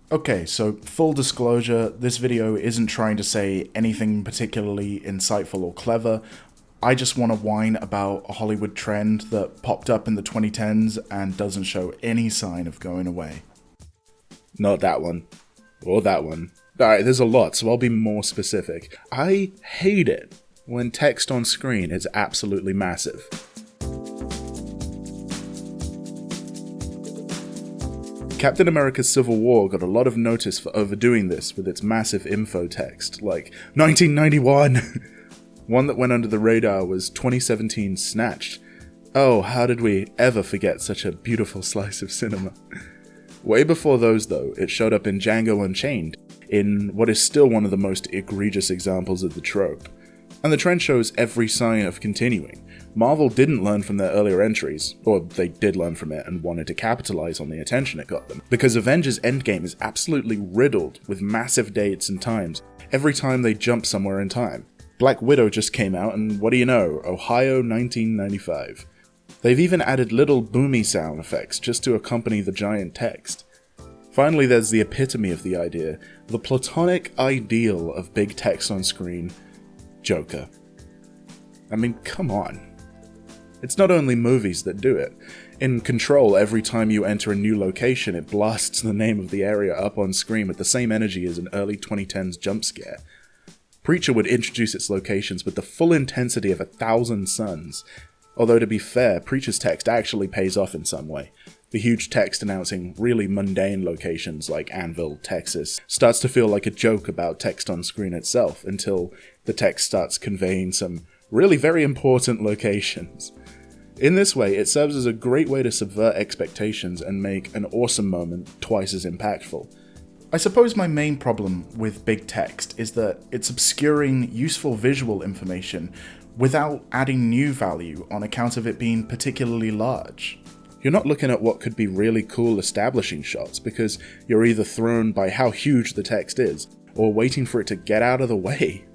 Okay, so full disclosure, this video isn't trying to say anything particularly insightful or clever. I just want to whine about a Hollywood trend that popped up in the 2010s and doesn't show any sign of going away. Not that one. Or that one. Alright, there's a lot, so I'll be more specific. I hate it when text on screen is absolutely massive. Captain America's Civil War got a lot of notice for overdoing this with its massive info text, like 1991! One that went under the radar was 2017 Snatched. Oh, how did we ever forget such a beautiful slice of cinema? Way before those though, it showed up in Django Unchained, in what is still one of the most egregious examples of the trope. And the trend shows every sign of continuing. Marvel didn't learn from their earlier entries, or they did learn from it and wanted to capitalize on the attention it got them, because Avengers Endgame is absolutely riddled with massive dates and times every time they jump somewhere in time. Black Widow just came out and what do you know, Ohio 1995. They've even added little boomy sound effects just to accompany the giant text. Finally, there's the epitome of the idea, the platonic ideal of big text on screen, Joker. I mean, come on. It's not only movies that do it. In Control, every time you enter a new location, it blasts the name of the area up on screen with the same energy as an early 2010s jump scare. Preacher would introduce its locations with the full intensity of 1,000 suns. Although to be fair, Preacher's text actually pays off in some way. The huge text announcing really mundane locations like Anvil, Texas, starts to feel like a joke about text on screen itself until the text starts conveying some really very important locations. In this way, it serves as a great way to subvert expectations and make an awesome moment twice as impactful. I suppose my main problem with big text is that it's obscuring useful visual information without adding new value on account of it being particularly large. You're not looking at what could be really cool establishing shots because you're either thrown by how huge the text is, or waiting for it to get out of the way.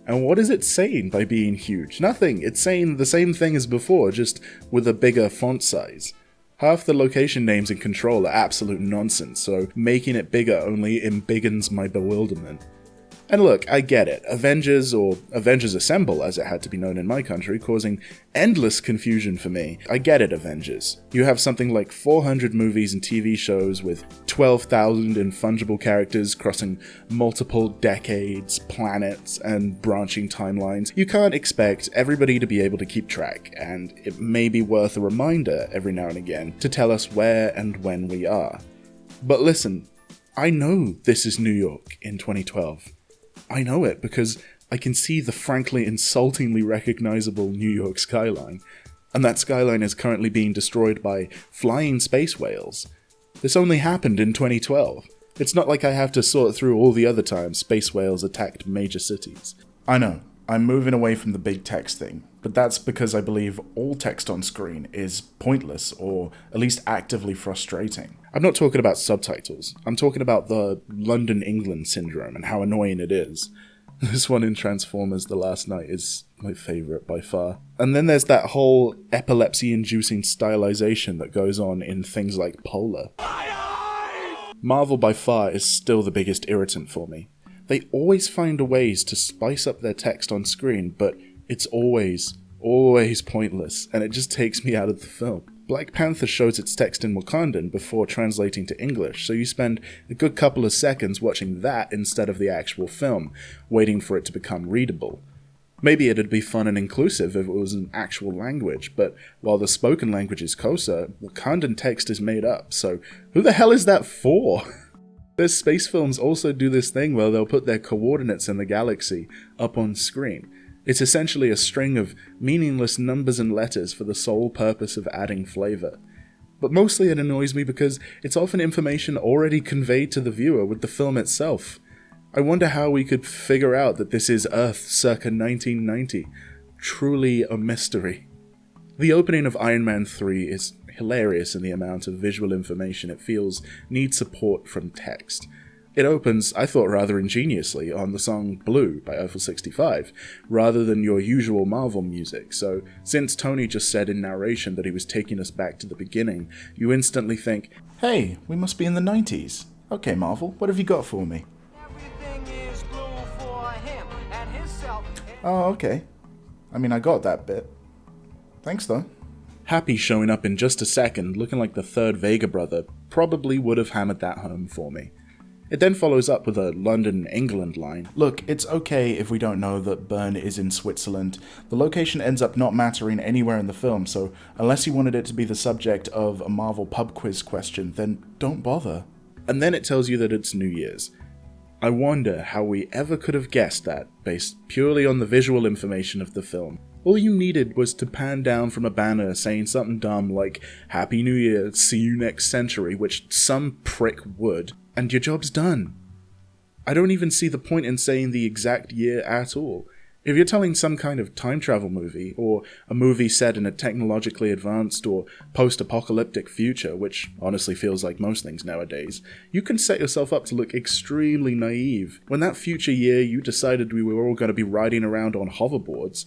And what is it saying by being huge? Nothing. It's saying the same thing as before, just with a bigger font size. Half the location names in Control are absolute nonsense, so making it bigger only embiggens my bewilderment. And look, I get it. Avengers, or Avengers Assemble as it had to be known in my country, causing endless confusion for me. I get it, Avengers. You have something like 400 movies and TV shows with 12,000 infungible characters crossing multiple decades, planets, and branching timelines. You can't expect everybody to be able to keep track, and it may be worth a reminder every now and again to tell us where and when we are. But listen, I know this is New York in 2012. I know it because I can see the frankly insultingly recognizable New York skyline, and that skyline is currently being destroyed by flying space whales. This only happened in 2012. It's not like I have to sort through all the other times space whales attacked major cities. I know, I'm moving away from the big text thing, but that's because I believe all text on screen is pointless or at least actively frustrating. I'm not talking about subtitles. I'm talking about the London, England syndrome and how annoying it is. This one in Transformers The Last Night is my favourite by far. And then there's that whole epilepsy-inducing stylization that goes on in things like Polar. Marvel by far is still the biggest irritant for me. They always find ways to spice up their text on screen, but it's always pointless, and it just takes me out of the film. Black Panther shows its text in Wakandan before translating to English, so you spend a good couple of seconds watching that instead of the actual film, waiting for it to become readable. Maybe it'd be fun and inclusive if it was an actual language, but while the spoken language is Xhosa, Wakandan text is made up, so who the hell is that for? Their space films also do this thing where they'll put their coordinates in the galaxy up on screen. It's essentially a string of meaningless numbers and letters for the sole purpose of adding flavor. But mostly it annoys me because it's often information already conveyed to the viewer with the film itself. I wonder how we could figure out that this is Earth circa 1990. Truly a mystery. The opening of Iron Man 3 is hilarious in the amount of visual information it feels needs support from text. It opens, I thought rather ingeniously, on the song Blue by Eiffel 65, rather than your usual Marvel music, so since Tony just said in narration that he was taking us back to the beginning, you instantly think, hey, we must be in the 90s. Okay, Marvel, what have you got for me? Oh, okay. I mean, I got that bit. Thanks, though. Happy showing up in just a second, looking like the third Vega brother, probably would have hammered that home for me. It then follows up with a London, England line. Look, it's okay if we don't know that Bern is in Switzerland. The location ends up not mattering anywhere in the film, so unless you wanted it to be the subject of a Marvel pub quiz question, then don't bother. And then it tells you that it's New Year's. I wonder how we ever could have guessed that, based purely on the visual information of the film. All you needed was to pan down from a banner saying something dumb like, Happy New Year, see you next century, which some prick would, and your job's done. I don't even see the point in saying the exact year at all. If you're telling some kind of time travel movie, or a movie set in a technologically advanced or post-apocalyptic future, which honestly feels like most things nowadays, you can set yourself up to look extremely naive. When that future year you decided we were all going to be riding around on hoverboards,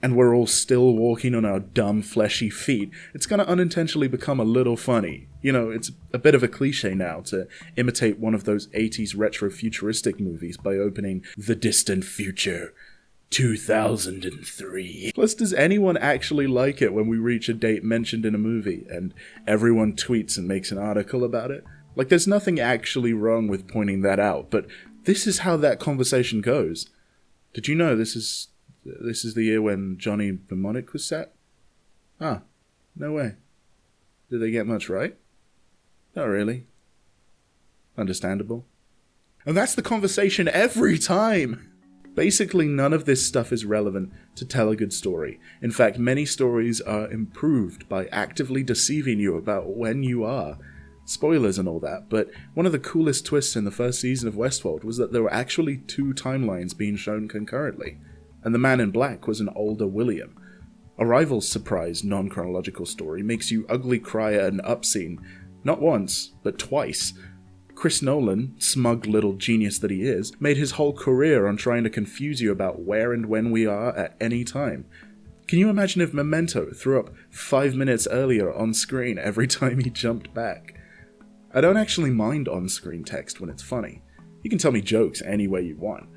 and we're all still walking on our dumb, fleshy feet, it's going to unintentionally become a little funny. You know, it's a bit of a cliche now to imitate one of those 80s retro-futuristic movies by opening The Distant Future 2003. Plus, does anyone actually like it when we reach a date mentioned in a movie, and everyone tweets and makes an article about it? Like, there's nothing actually wrong with pointing that out, but this is how that conversation goes. Did you know this is the year when Johnny Mnemonic was set? Ah, no way. Did they get much right? Not really. Understandable. And that's the conversation every time! Basically, none of this stuff is relevant to tell a good story. In fact, many stories are improved by actively deceiving you about when you are. Spoilers and all that, but one of the coolest twists in the first season of Westworld was that there were actually 2 timelines being shown concurrently, and the man in black was an older William. Arrival's surprise non-chronological story makes you ugly cry at an up scene, not once, but twice. Chris Nolan, smug little genius that he is, made his whole career on trying to confuse you about where and when we are at any time. Can you imagine if Memento threw up 5 minutes earlier on screen every time he jumped back? I don't actually mind on-screen text when it's funny. You can tell me jokes any way you want.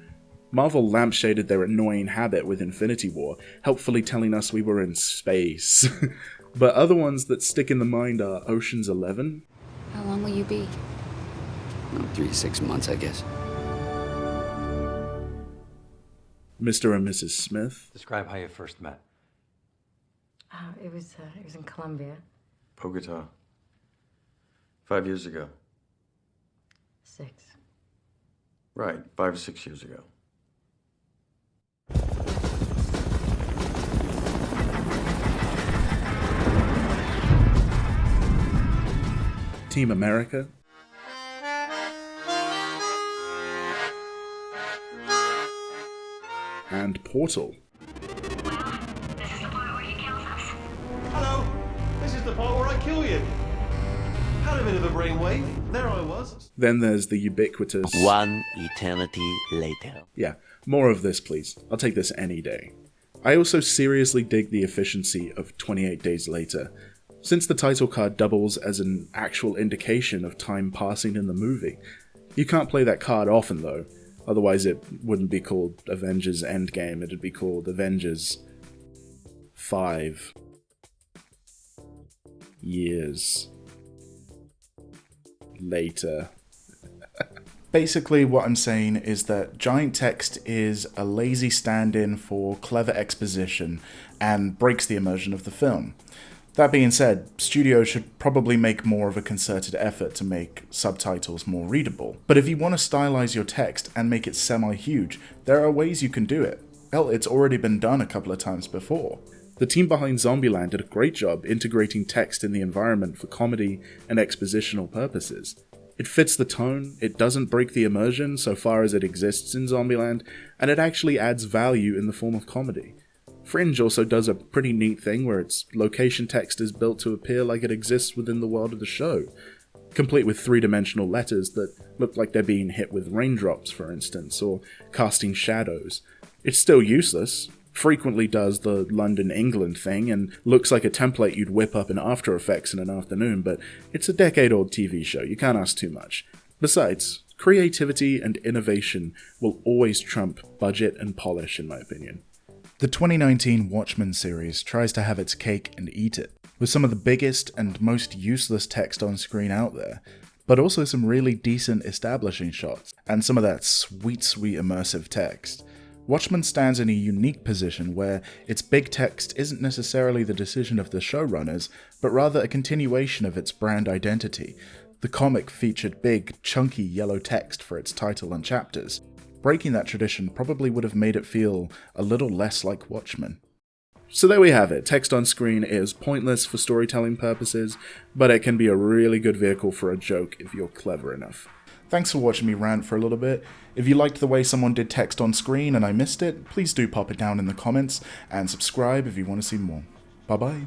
Marvel lampshaded their annoying habit with Infinity War, helpfully telling us we were in space. But other ones that stick in the mind are Ocean's 11. How long will you be? 3 to 6 months, I guess. Mr. and Mrs. Smith. Describe how you first met. It was in Colombia. Bogota. 5 years ago. 6. Right, 5 or 6 years ago. Team America. And Portal. Hello, this is the part where I kill you. Had a bit of a brainwave. There I was. Then there's the ubiquitous... One eternity later. Yeah, more of this, please. I'll take this any day. I also seriously dig the efficiency of 28 Days Later. Since the title card doubles as an actual indication of time passing in the movie. You can't play that card often, though. Otherwise it wouldn't be called Avengers Endgame, it'd be called Avengers 5 years later. Basically, what I'm saying is that giant text is a lazy stand-in for clever exposition and breaks the immersion of the film. That being said, studios should probably make more of a concerted effort to make subtitles more readable. But if you want to stylize your text and make it semi-huge, there are ways you can do it. Hell, it's already been done a couple of times before. The team behind Zombieland did a great job integrating text in the environment for comedy and expositional purposes. It fits the tone, it doesn't break the immersion so far as it exists in Zombieland, and it actually adds value in the form of comedy. Fringe also does a pretty neat thing where its location text is built to appear like it exists within the world of the show, complete with 3-dimensional letters that look like they're being hit with raindrops, for instance, or casting shadows. It's still useless, frequently does the London, England thing, and looks like a template you'd whip up in After Effects in an afternoon, but it's a decade-old TV show, you can't ask too much. Besides, creativity and innovation will always trump budget and polish, in my opinion. The 2019 Watchmen series tries to have its cake and eat it, with some of the biggest and most useless text on screen out there, but also some really decent establishing shots, and some of that sweet immersive text. Watchmen stands in a unique position where its big text isn't necessarily the decision of the showrunners, but rather a continuation of its brand identity. The comic featured big, chunky yellow text for its title and chapters. Breaking that tradition probably would have made it feel a little less like Watchmen. So there we have it. Text on screen is pointless for storytelling purposes, but it can be a really good vehicle for a joke if you're clever enough. Thanks for watching me rant for a little bit. If you liked the way someone did text on screen and I missed it, please do pop it down in the comments, and subscribe if you want to see more. Bye bye.